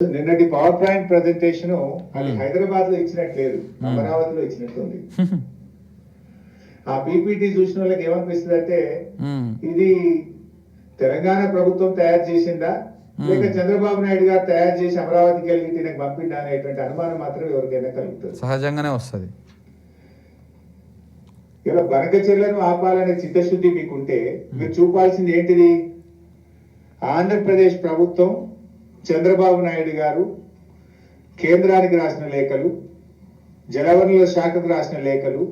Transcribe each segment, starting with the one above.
నిన్నటి power point presentation అది హైదరాబాద్ లో ఇచ్చినట్లేదు, అమరావతిలో ఇచ్చినట్టుంది. ఆ పీపీటీ చూసిన వాళ్ళకి ఏమనిపిస్తుంది అంటే ఇది తెలంగాణ ప్రభుత్వం తయారు చేసిందా లేక చంద్రబాబు నాయుడు గారు తయారు చేసి అమరావతికి వెళ్ళి తినకు పంపిండా అనేటువంటి అనుమానం మాత్రం ఎవరికైనా కలుగుతుంది. సహజంగానే వస్తుంది. ఇలా బనకచెర్లను ఆపాలనే చిత్తశుద్ధి మీకుంటే మీరు చూపాల్సింది ఏంటిది? ఆంధ్రప్రదేశ్ ప్రభుత్వం చంద్రబాబు నాయుడు గారు కేంద్రానికి రాసిన లేఖలు, జలవనరుల శాఖకు రాసిన లేఖలు,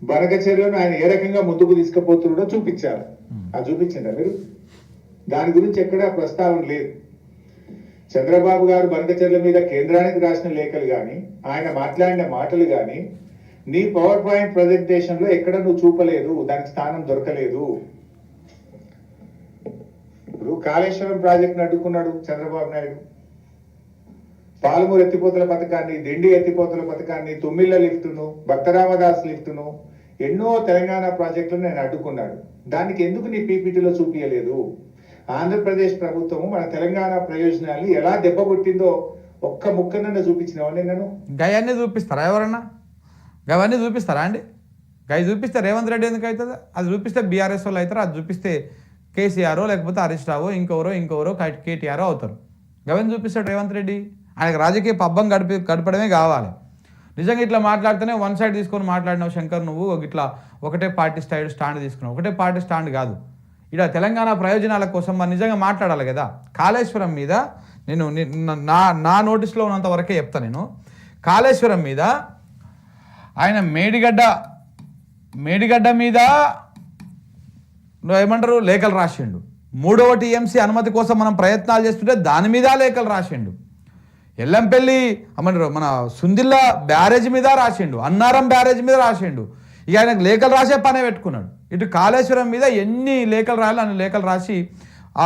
బనకచెర్లను ఆయన ఏ రకంగా ముందుకు తీసుకుపోతున్నాడో చూపించారు. అది చూపించిందా మీరు? దాని గురించి ఎక్కడా ప్రస్తావన లేదు. చంద్రబాబు గారు బనకచెర్ల మీద కేంద్రానికి రాసిన లేఖలు కానీ ఆయన మాట్లాడిన మాటలు కానీ నీ పవర్ పాయింట్ ప్రజెంటేషన్ లో ఎక్కడ నువ్వు చూపలేదు, దానికి స్థానం దొరకలేదు. ఇప్పుడు కాళేశ్వరం ప్రాజెక్టును అడ్డుకున్నాడు చంద్రబాబు నాయుడు, పాలమూరు ఎత్తిపోతల పథకాన్ని, దిండి ఎత్తిపోతల పథకాన్ని, తుమ్మిళ్ళ లిఫ్టును, భక్తరామదాస్ లిఫ్టును, ఎన్నో తెలంగాణ ప్రాజెక్టులను నేను అడ్డుకున్నాడు. దానికి ఎందుకు నీ పీపీటీలో చూపించలేదు? ఆంధ్రప్రదేశ్ ప్రభుత్వము మన తెలంగాణ ప్రయోజనాల్ని ఎలా దెబ్బకొట్టిందో ఒక్క ముక్కనన్నా చూపించినావని నేను. గయాన్ని చూపిస్తారా ఎవరన్నా? గవన్నీ చూపిస్తారా అండి? గవి చూపిస్తే రేవంత్ రెడ్డి ఎందుకు అవుతుంది? అది చూపిస్తే బీఆర్ఎస్ వాళ్ళు అవుతారు, అది చూపిస్తే కేసీఆర్ లేకపోతే హరీష్ రావు ఇంకెవరో కేటీఆర్ అవుతారు. గవన్నీ చూపిస్తాడు రేవంత్ రెడ్డి. ఆయనకు రాజకీయ పబ్బం గడపడమే కావాలి. నిజంగా ఇట్లా మాట్లాడితేనే వన్ సైడ్ తీసుకొని మాట్లాడినావు శంకర్, నువ్వు ఇట్లా ఒకటే పార్టీ స్టాండ్ తీసుకున్నావు. ఒకటే పార్టీ స్టాండ్ కాదు, ఇలా తెలంగాణ ప్రయోజనాల కోసం మనం నిజంగా మాట్లాడాలి కదా. కాళేశ్వరం మీద నేను నా నోటీస్లో ఉన్నంత వరకే చెప్తాను. నేను కాళేశ్వరం మీద ఆయన మేడిగడ్డ మీద ఏమంటారు లేఖలు రాసిండు. 3వ టీఎంసీ అనుమతి కోసం మనం ప్రయత్నాలు చేస్తుంటే దాని మీద లేఖలు రాసిండు. ఎల్లంపల్లి ఏమంటారు మన సుందిల్లా బ్యారేజ్ మీద రాసిండు, అన్నారం బ్యారేజ్ మీద రాసిండు. ఇక ఆయనకు లేఖలు రాసే పనే పెట్టుకున్నాడు. ఇటు కాళేశ్వరం మీద ఎన్ని లేఖలు రాయాలో అన్ని లేఖలు రాసి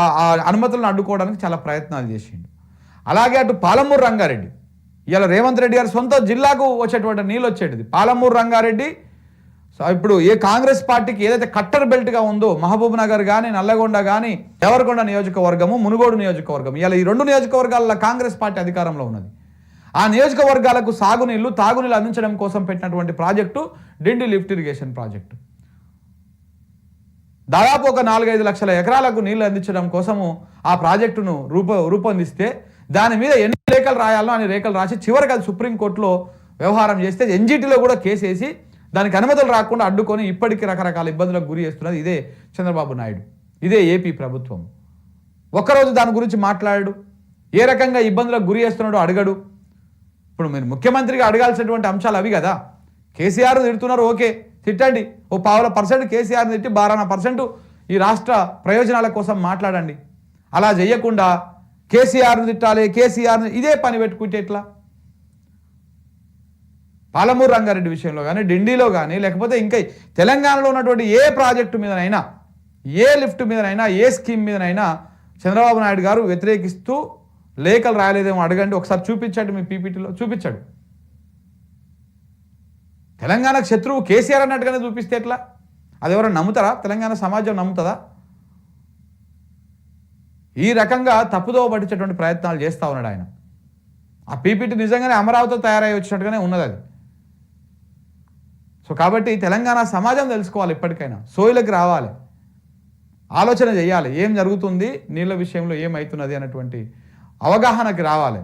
ఆ అనుమతులను అడ్డుకోవడానికి చాలా ప్రయత్నాలు చేసిండు. అలాగే అటు పాలమూరు రంగారెడ్డి, ఇలా రేవంత్ రెడ్డి గారి సొంత జిల్లాకు వచ్చేటువంటి నీళ్ళు వచ్చేటిది పాలమూరు రంగారెడ్డి. ఇప్పుడు ఏ కాంగ్రెస్ పార్టీకి ఏదైతే కట్టర్ బెల్ట్గా ఉందో మహబూబ్ నగర్ కానీ, నల్లగొండ కానీ, దేవరకొండ నియోజకవర్గము, మునుగోడు నియోజకవర్గం, ఇలా ఈ 2 నియోజకవర్గాల కాంగ్రెస్ పార్టీ అధికారంలో ఉన్నది. ఆ నియోజకవర్గాలకు సాగునీళ్లు, తాగునీళ్ళు అందించడం కోసం పెట్టినటువంటి ప్రాజెక్టు డిండి లిఫ్ట్ ఇరిగేషన్ ప్రాజెక్టు. దాదాపు ఒక 4-5 లక్షల ఎకరాలకు నీళ్లు అందించడం కోసము ఆ ప్రాజెక్టును రూపొందిస్తే దాని మీద ఎన్ని లేఖలు రాయాలో అని లేఖలు రాసి చివరికి అది సుప్రీంకోర్టులో వ్యవహారం చేస్తే ఎన్జిటిలో కూడా కేసేసి దానికి అనుమతులు రాకుండా అడ్డుకొని ఇప్పటికీ రకరకాల ఇబ్బందులకు గురి చేస్తున్నది ఇదే చంద్రబాబు నాయుడు, ఇదే ఏపీ ప్రభుత్వం. ఒక్కరోజు దాని గురించి మాట్లాడాడు, ఏ రకంగా ఇబ్బందులకు గురి చేస్తున్నాడో అడగడు. ఇప్పుడు మీరు ముఖ్యమంత్రిగా అడగాల్సినటువంటి అంశాలు అవి కదా. కేసీఆర్ తిడుతున్నారు, ఓకే తిట్టండి, ఓ 0.5% కేసీఆర్ని తిట్టి 12% ఈ రాష్ట్ర ప్రయోజనాల కోసం మాట్లాడండి. అలా చేయకుండా కేసీఆర్ని తిట్టాలి, కేసీఆర్ని ఇదే పని పెట్టుకుంటే ఎట్లా? పాలమూరు రంగారెడ్డి విషయంలో కానీ, డిండిలో కానీ, లేకపోతే ఇంకా తెలంగాణలో ఉన్నటువంటి ఏ ప్రాజెక్టు మీదనైనా, ఏ లిఫ్ట్ మీదనైనా, ఏ స్కీమ్ మీదనైనా చంద్రబాబు నాయుడు గారు వ్యతిరేకిస్తూ లేఖలు రాయలేదేమో అడగండి. ఒకసారి చూపించాడు, మీ పీపీటీలో చూపించాడు. తెలంగాణకు శత్రువు కేసీఆర్ అన్నట్టుగానే చూపిస్తే ఎట్లా? అది ఎవరైనా నమ్ముతారా? తెలంగాణ సమాజం నమ్ముతుందా? ఈ రకంగా తప్పుదోవ పట్టించేటువంటి ప్రయత్నాలు చేస్తూ ఉన్నాడు ఆయన. ఆ పీపీటీ నిజంగానే అమరావతితో తయారై వచ్చినట్టుగానే ఉన్నది అది. సో కాబట్టి తెలంగాణ సమాజం తెలుసుకోవాలి, ఇప్పటికైనా సోయిలకు రావాలి, ఆలోచన చేయాలి, ఏం జరుగుతుంది నీళ్ళ విషయంలో ఏమవుతున్నది అన్నటువంటి అవగాహనకి రావాలి.